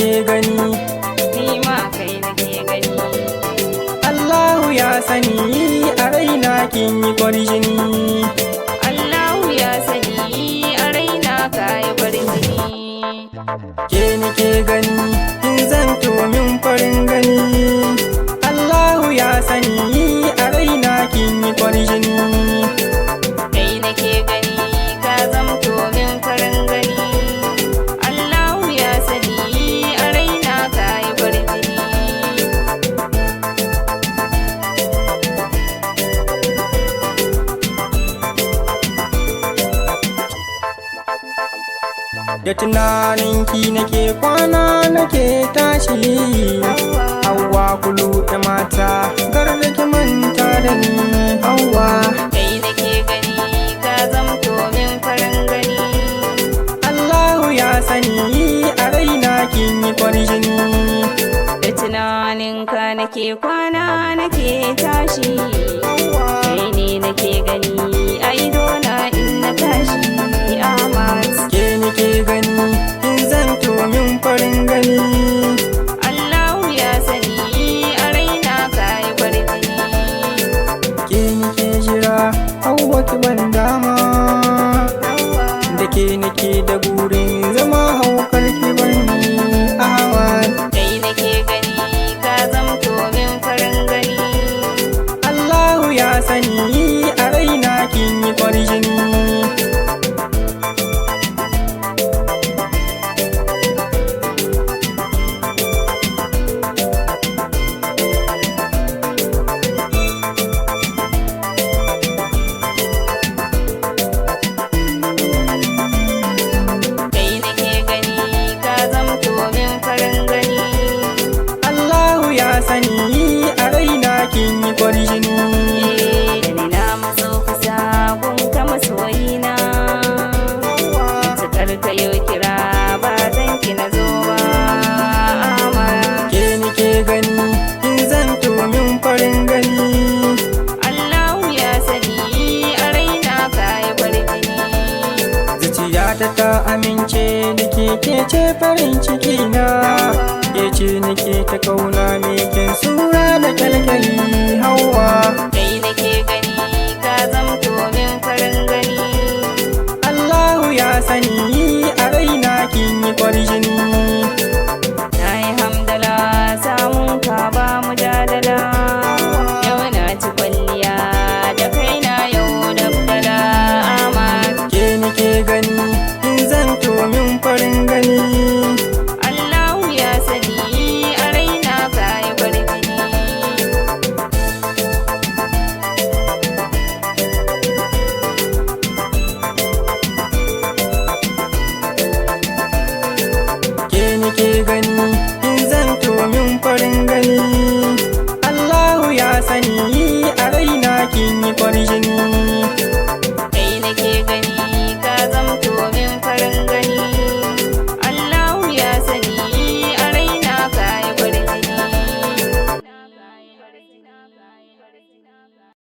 nake gani, ni ma kai nake gani. Allahu ya sani a raina kin yi kwarjini. Allahu ya sani a raina ka yi kwarjini. Ke nake gani kin zanto min farin gani. Allahu ya sani a raina kin yi kwarjini. Kai nake gani ka zamto min farin gani. Allahu ya sani a raina ka yi kwarjini. Da tunaninki nake kwana nake tashi. Hauwa kulu da mata gar da ki manta da ni. Hauwa Kai nake gani ka zamto min farin gani. Allahu ya sani a raina kin yi kwarjini. Da tunaninka nake kwana nake tashi. Kai ne nake gani a idona in na tashi. Ahmad Ke nake gani kin zanto min farin gani. Allahu ya sani a raina ka yi kwarjini. Ke nake jira Hauwa ki ban dama. Da ke nake da burin zama haukar ki bani. Ahmad Kai nake gani ka zamto min farin gani. Allahu ya sani a raina kin yi kwarjini. Kai nake gani ka zamto min farin gani. Allahu ya sani a raina kin yi kwarjini. Da ni na maso kusa gunka masoyina. Tukar ka yau kira ba zan ki na zo ba. Ahmad Ke nake gani kin zanto min farin gani. Allahu ya sani a raina ka yi kwarjini. Zuciyata ta amince da ke ce farin ciki na. Ke ce nake ta kauna me kin so